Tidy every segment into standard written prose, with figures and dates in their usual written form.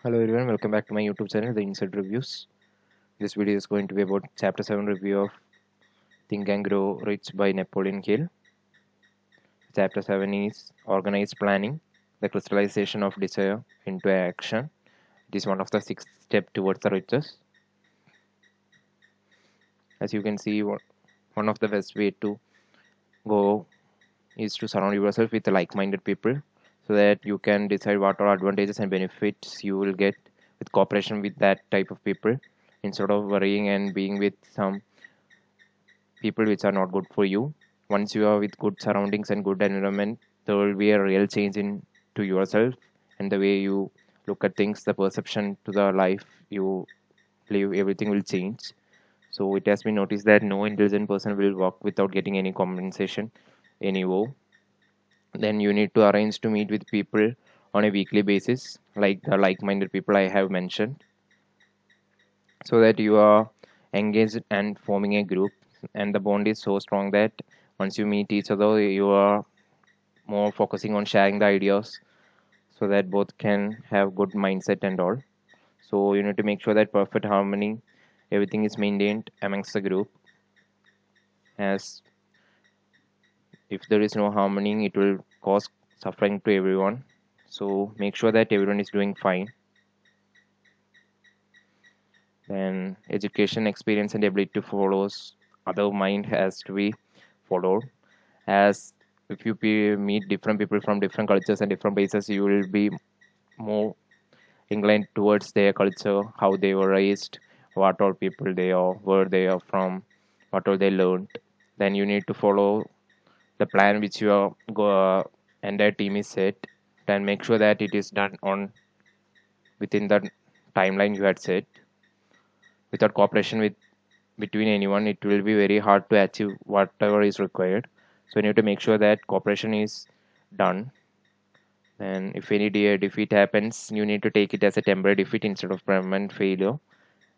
Hello everyone, welcome back to my YouTube channel, The Inside Reviews. This video is going to be about Chapter 7 review of Think and Grow Rich by Napoleon Hill. Chapter 7 is Organized Planning, the Crystallization of Desire into Action. It is one of the 6 steps towards the riches. As you can see, one of the best way to go is to surround yourself with like-minded people so that you can decide what are advantages and benefits you will get with cooperation with that type of people instead of worrying and being with some people which are not good for you. Once you are with good surroundings and good environment, there will be a real change in to yourself and the way you look at things, the perception to the life you live, everything will change. So it has been noticed that no intelligent person will work without getting any compensation anymore. Then you need to arrange to meet with people on a weekly basis, like the like-minded people I have mentioned, so that you are engaged and forming a group, and the bond is so strong that once you meet each other, you are more focusing on sharing the ideas, so that both can have good mindset and all. So you need to make sure that perfect harmony, everything is maintained amongst the group, as if there is no harmony, it will cause suffering to everyone. So make sure that everyone is doing fine. Then education, experience, and ability to follow other mind has to be followed. As if you meet different people from different cultures and different places, you will be more inclined towards their culture, how they were raised, what all people they are, where they are from, what all they learned. Then you need to follow the plan which your entire team is set. Then make sure that it is done on within the timeline you had set. Without cooperation with between anyone, it will be very hard to achieve whatever is required. So you need to make sure that cooperation is done. And if any defeat happens, you need to take it as a temporary defeat instead of permanent failure,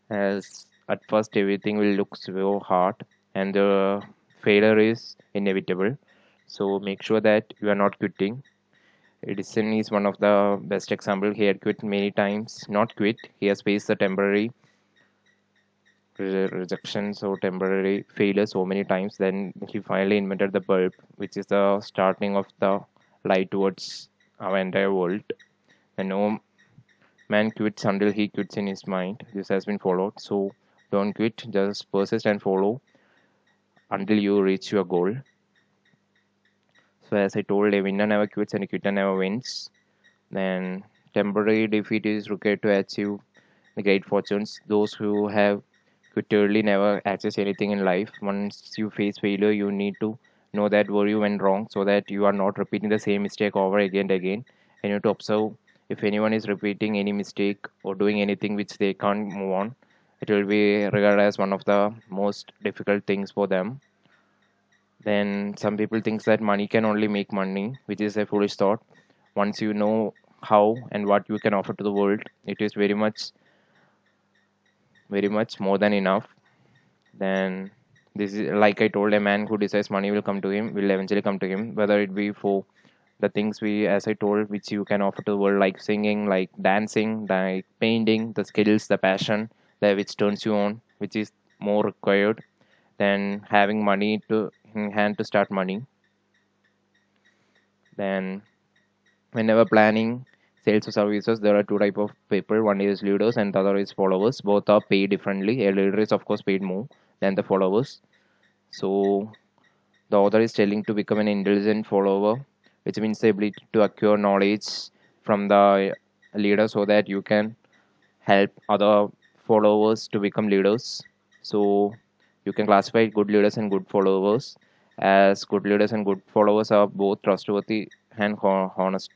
as at first everything will look so hard and the failure is inevitable. So make sure that you are not quitting. Edison is one of the best example. He had quit many times, not quit, he has faced the temporary rejections or temporary failure so many times. Then he finally invented the bulb, which is the starting of the light towards our entire world. And no man quits until he quits in his mind. This has been followed. So don't quit, just persist and follow until you reach your goal. So as I told, a winner never quits and a quitter never wins. Then temporary defeat is required to achieve the great fortunes. Those who have quit never access anything in life. Once you face failure, you need to know that where you went wrong so that you are not repeating the same mistake over again and again. And you need to observe if anyone is repeating any mistake or doing anything which they can't move on, it will be regarded as one of the most difficult things for them. Then some people think that money can only make money, which is a foolish thought. Once you know how and what you can offer to the world, it is very much more than enough. Then this is like I told, a man who decides money will come to him will eventually come to him, whether it be for the things we, as I told, which you can offer to the world, like singing, like dancing, like painting, the skills, the passion that which turns you on, which is more required than having money to in hand to start money. Then whenever planning sales or services, there are two type of people. One is leaders and the other is followers. Both are paid differently. A leader is of course paid more than the followers. So the author is telling to become an intelligent follower, which means the ability to acquire knowledge from the leader so that you can help other followers to become leaders. So you can classify good leaders and good followers, as good leaders and good followers are both trustworthy and honest,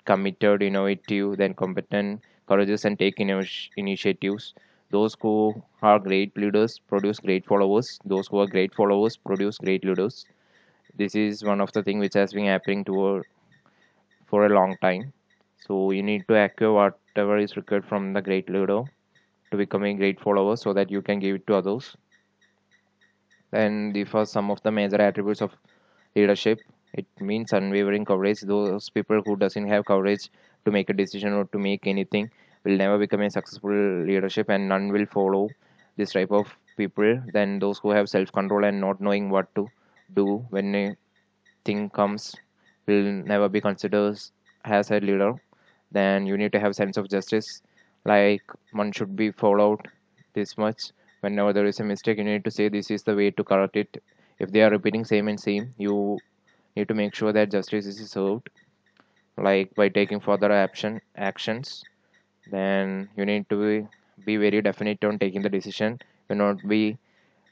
committed, innovative, then competent, courageous, and take initiatives. Those who are great leaders produce great followers. Those who are great followers produce great leaders. This is one of the things which has been happening for a long time. So you need to acquire whatever is required from the great leader to become a great follower so that you can give it to others. And these are some of the major attributes of leadership. It means unwavering courage. Those people who doesn't have courage to make a decision or to make anything will never become a successful leadership, and none will follow this type of people. Then those who have self control and not knowing what to do when a thing comes will never be considered as a leader. Then you need to have sense of justice, like one should be followed this much. Whenever there is a mistake, you need to say this is the way to correct it. If they are repeating same and same, you need to make sure that justice is served, like by taking further actions. Then you need to be very definite on taking the decision. You not be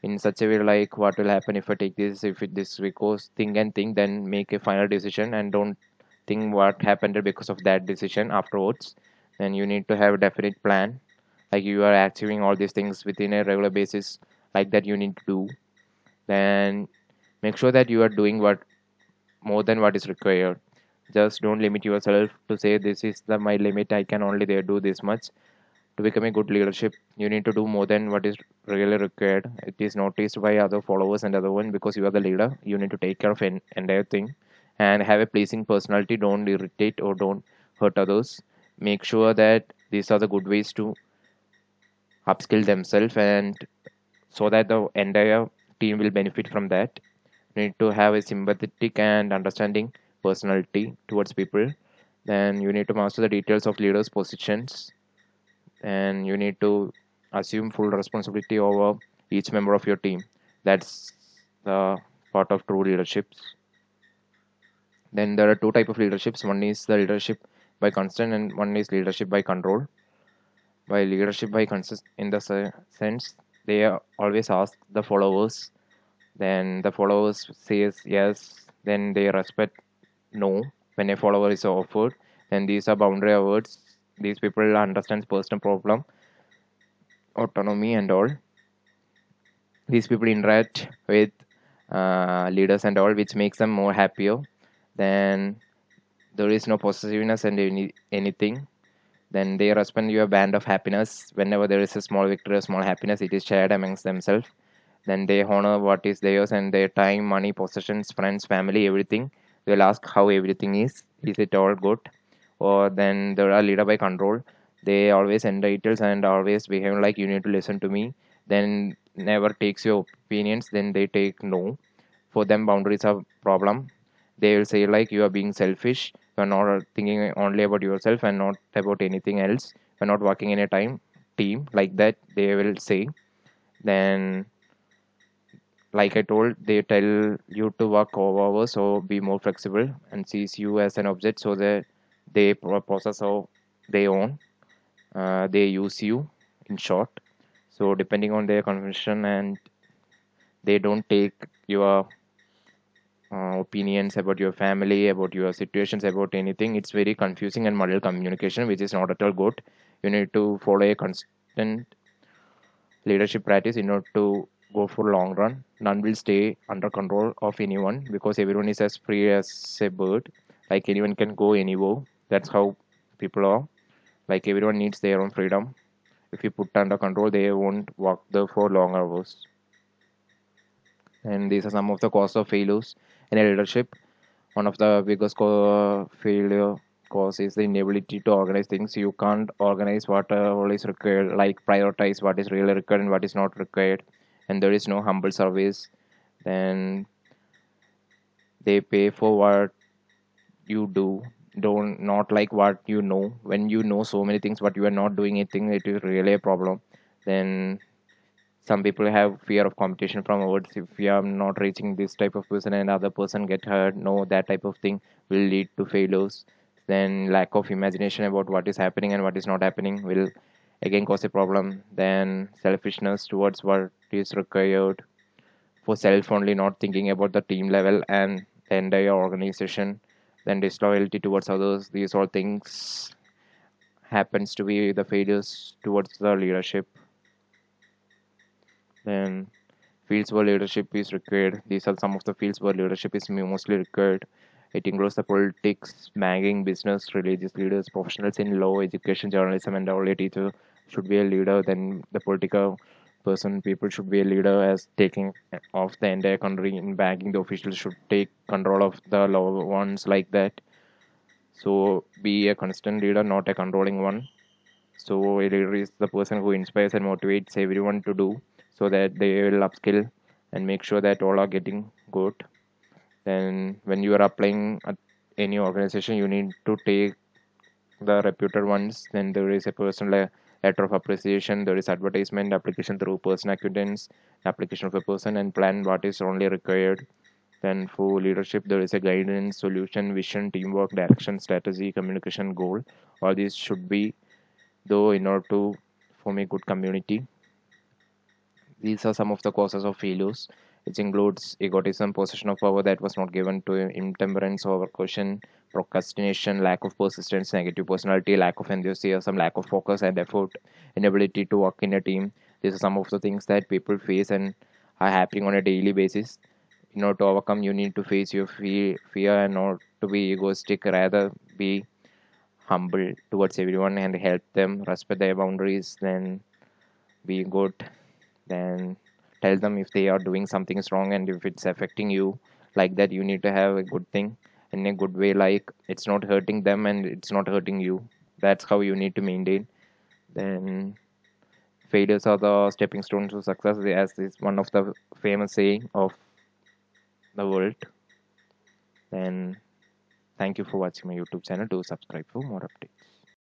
in such a way like what will happen if I take this, if it, this because think and think, then make a final decision and don't think what happened because of that decision afterwards. Then you need to have a definite plan, like you are achieving all these things within a regular basis, like that you need to do. Then make sure that you are doing what more than what is required. Just don't limit yourself to say this is the my limit, I can only there do this much. To become a good leadership, you need to do more than what is really required. It is noticed by other followers and other one because you are the leader. You need to take care of an entire thing and have a pleasing personality. Don't irritate or don't hurt others. Make sure that these are the good ways to upskill themselves, and so that the entire team will benefit from that. You need to have a sympathetic and understanding personality towards people. Then you need to master the details of leaders' positions, and you need to assume full responsibility over each member of your team. That's the part of true leaderships. Then there are two type of leaderships. One is the leadership by consent, and one is leadership by control. By leadership by consent, in the sense they always ask the followers, then the followers says yes, then they respect no when a follower is offered. Then these are boundary words. These people understand personal problem, autonomy and all. These people interact with leaders and all, which makes them more happier. Then there is no possessiveness and anything. Then they respect your band of happiness. Whenever there is a small victory or small happiness, it is shared amongst themselves. Then they honor what is theirs and their time, money, possessions, friends, family, everything. They'll ask how everything is. Is it all good? Or then there are leader by control. They always entitle and always behave like you need to listen to me. Then never takes your opinions. Then they take no. For them, boundaries are problem. They will say like you are being selfish. You are not thinking only about yourself and not about anything else. You are not working in a team like that. They will say. Then like I told, they tell you to work over, so be more flexible and sees you as an object, so that they process how they own. They use you, in short. So depending on their convention, and they don't take your opinions about your family, about your situations, about anything. It's very confusing and muddled communication, which is not at all good. You need to follow a constant leadership practice in order to go for long run. None will stay under control of anyone because everyone is as free as a bird. Like anyone can go anywhere. That's how people are. Like everyone needs their own freedom. If you put under control, they won't work there for long hours. And these are some of the causes of failures in a leadership. One of the biggest failure cause is the inability to organize things. You can't organize what all is required, like prioritize what is really required and what is not required. And there is no humble service. Then they pay for what you do, don't not like what you know. When you know so many things but you are not doing anything, it is really a problem. Then some people have fear of competition from awards. If we are not reaching this type of person and other person get hurt, no, that type of thing will lead to failures. Then lack of imagination about what is happening and what is not happening will again cause a problem. Then selfishness towards what is required for self only, not thinking about the team level and the entire organization. Then disloyalty towards others. These all things happens to be the failures towards the leadership. Then fields where leadership is required. These are some of the fields where leadership is mostly required. It includes the politics, banking, business, religious leaders, professionals in law, education, journalism, and all. A teacher should be a leader. Then the political person, people should be a leader as taking of the entire country. In banking, the officials should take control of the law ones like that. So be a constant leader, not a controlling one. So a leader is the person who inspires and motivates everyone to do so that they will upskill and make sure that all are getting good. Then when you are applying at any organization, you need to take the reputed ones. Then there is a personal letter of appreciation. There is advertisement, application through person acquaintance, application of a person, and plan what is only required. Then for leadership, there is a guidance, solution, vision, teamwork, direction, strategy, communication, goal. All these should be though in order to form a good community. These are some of the causes of failures, which includes egotism, possession of power that was not given to intemperance, overcaution, procrastination, lack of persistence, negative personality, lack of enthusiasm, lack of focus and effort, inability to work in a team. These are some of the things that people face and are happening on a daily basis. In order to overcome, you need to face your fear and not to be egoistic, rather be humble towards everyone and help them respect their boundaries, then be good, then tell them if they are doing something is wrong and if it's affecting you. Like that, you need to have a good thing in a good way, like it's not hurting them and it's not hurting you. That's how you need to maintain. Then failures are the stepping stones to success, as is one of the famous saying of the world. Then thank you for watching my YouTube channel. Do subscribe for more updates.